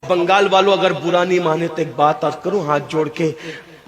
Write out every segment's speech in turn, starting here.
بنگال والوں اگر برا نہیں مانے تو ایک بات عرض کروں ہاتھ جوڑ کے،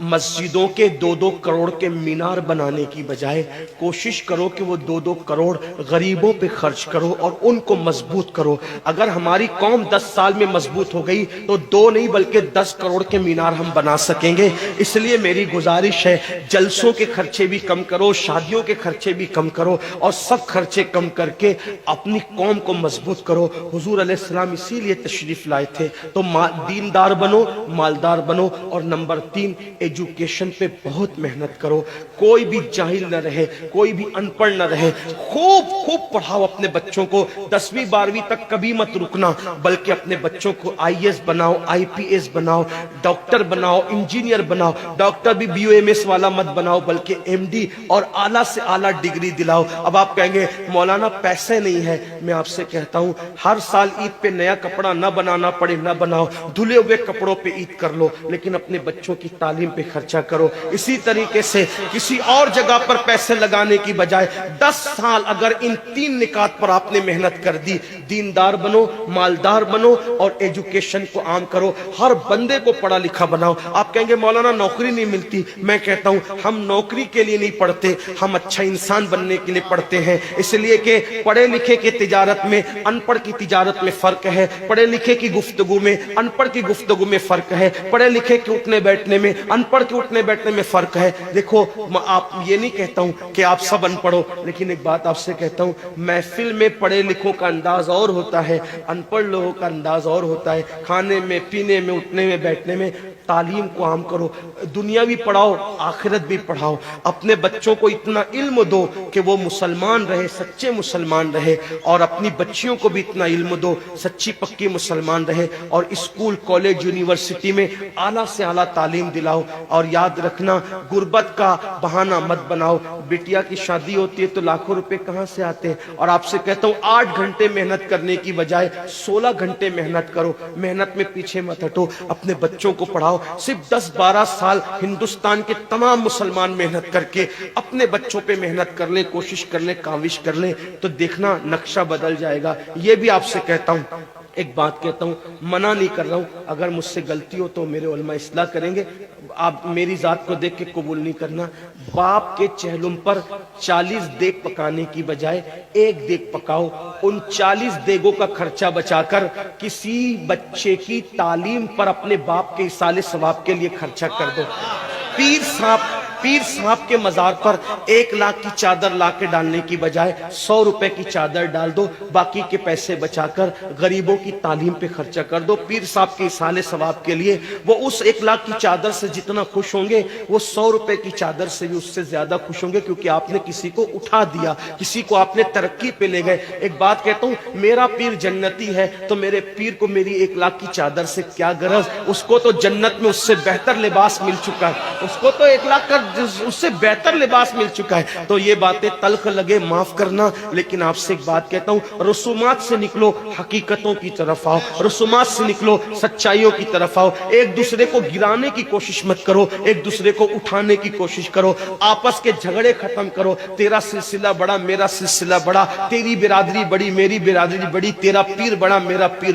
مسجدوں کے 2-2 کروڑ کے مینار بنانے کی بجائے کوشش کرو کہ وہ 2-2 کروڑ غریبوں پہ خرچ کرو اور ان کو مضبوط کرو۔ اگر ہماری قوم 10 سال میں مضبوط ہو گئی تو 2 نہیں بلکہ 10 کروڑ کے مینار ہم بنا سکیں گے۔ اس لیے میری گزارش ہے جلسوں کے خرچے بھی کم کرو، شادیوں کے خرچے بھی کم کرو اور سب خرچے کم کر کے اپنی قوم کو مضبوط کرو۔ حضور علیہ السلام اسی لیے تشریف لائے تھے۔ تو دیندار بنو، مالدار بنو، اور نمبر 3 ایجوکیشن پہ بہت محنت کرو۔ کوئی بھی جاہل نہ رہے، کوئی بھی ان پڑھ نہ رہے، خوب پڑھاؤ اپنے بچوں کو۔ 10ویں 12ویں تک کبھی مت رکنا، بلکہ اپنے بچوں کو IAS بناؤ، IPS بناؤ، ڈاکٹر بناؤ، انجینئر بناؤ۔ ڈاکٹر بھی BUMS والا مت بناؤ بلکہ MD اور اعلیٰ سے اعلیٰ ڈگری دلاؤ۔ اب آپ کہیں گے مولانا پیسے نہیں ہے، میں آپ سے کہتا ہوں ہر سال عید پہ نیا کپڑا نہ بنانا پڑے نہ بناؤ، دھلے ہوئے کپڑوں پہ عید کر لو، لیکن اپنے بچوں کی تعلیم پہ خرچہ کرو۔ اسی طریقے سے کسی اور جگہ پر پیسے لگانے کی بجائے 10 سال اگر ان 3 نکات پر آپ نے محنت کر دی، دیندار بنو، مالدار بنو اور ایجوکیشن کو عام کرو، ہر بندے کو پڑھا لکھا بناؤ۔ آپ کہیں گے مولانا نوکری نہیں ملتی، میں کہتا ہوں ہم نوکری کے لیے نہیں پڑھتے، ہم اچھا انسان بننے کے لیے پڑھتے ہیں۔ اس لیے کہ پڑھے لکھے کی تجارت میں ان پڑھ کی تجارت میں فرق ہے، پڑھے لکھے کی گفتگو میں ان پڑھ کی گفتگو میں فرق ہے، پڑھے لکھے کے اٹھنے بیٹھنے میں ان پڑھ کے اٹھنے بیٹھنے میں فرق ہے۔ دیکھو آپ یہ نہیں کہتا ہوں کہ آپ سب ان پڑھو، لیکن ایک بات آپ سے کہتا ہوں محفل میں پڑھے لکھوں کا انداز اور ہوتا ہے، ان پڑھ لوگوں کا انداز اور ہوتا ہے۔ کھانے میں، پینے میں، اٹھنے میں، بیٹھنے میں تعلیم کو عام کرو، دنیا بھی پڑھاؤ، آخرت بھی پڑھاؤ۔ اپنے بچوں کو اتنا علم دو کہ وہ مسلمان رہے، سچے مسلمان رہے، اور اپنی بچیوں کو بھی اتنا علم دو سچی پکی مسلمان رہے، اور اسکول، کالج، یونیورسٹی میں اعلیٰ سے اعلیٰ تعلیم دلاؤ۔ اور یاد رکھنا غربت کا بہانہ مت بناؤ۔ بیٹیا کی شادی ہوتی ہے تو لاکھوں روپے کہاں سے آتے ہیں، اور آپ سے کہتا ہوں 8 گھنٹے محنت کرنے کی بجائے 16 گھنٹے محنت کرو، محنت میں پیچھے مت ہٹو، اپنے بچوں کو پڑھاؤ۔ صرف 10-12 سال ہندوستان کے تمام مسلمان محنت کر کے اپنے بچوں پہ محنت کر لیں، کوشش کر لیں، کاوش کر لیں، تو دیکھنا نقشہ بدل جائے گا۔ یہ بھی آپ سے کہتا ہوں، ایک بات کہتا ہوں، منع نہیں کر رہا ہوں، اگر مجھ سے غلطی ہو تو میرے علماء اصلاح کریں گے، آپ میری ذات کو دیکھ کے قبول نہیں کرنا۔ باپ کے چہلم پر 40 دیگ پکانے کی بجائے 1 دیگ پکاؤ، ان 40 دیگوں کا خرچہ بچا کر کسی بچے کی تعلیم پر اپنے باپ کے ایصال ثواب کے لیے خرچہ کر دو۔ پیر صاحب کے مزار پر 1 لاکھ کی چادر لا کے ڈالنے کی بجائے 100 روپے کی چادر ڈال دو، باقی کے پیسے بچا کر غریبوں کی تعلیم پہ خرچہ کر دو۔ پیر صاحب کے ایصال ثواب کے لیے وہ اس 1 لاکھ کی چادر سے جتنا خوش ہوں گے وہ 100 روپے کی چادر سے بھی اس سے زیادہ خوش ہوں گے، کیونکہ آپ نے کسی کو اٹھا دیا، کسی کو آپ نے ترقی پہ لے گئے۔ ایک بات کہتا ہوں، میرا پیر جنتی ہے تو میرے پیر کو میری 1 لاکھ کی چادر سے کیا غرض، اس کو تو جنت میں اس سے بہتر لباس مل چکا ہے، اس کو تو 1 لاکھ کا اس سے بہتر لباس مل چکا ہے۔ تو یہ باتیں تلخ لگے معاف کرنا، لیکن آپ سے ایک بات کہتا ہوں، رسومات سے نکلو، حقیقتوں کی طرف آؤ، رسومات سے نکلو، سچائیوں کی طرف آؤ۔ ایک دوسرے کو گرانے کی کوشش مت کرو، ایک دوسرے کو اٹھانے کی کوشش کرو، آپس کے جھگڑے ختم کرو۔ تیرا سلسلہ بڑا، میرا سلسلہ بڑا، تیری برادری بڑی، میری برادری بڑی، تیرا پیر بڑا، میرا پیر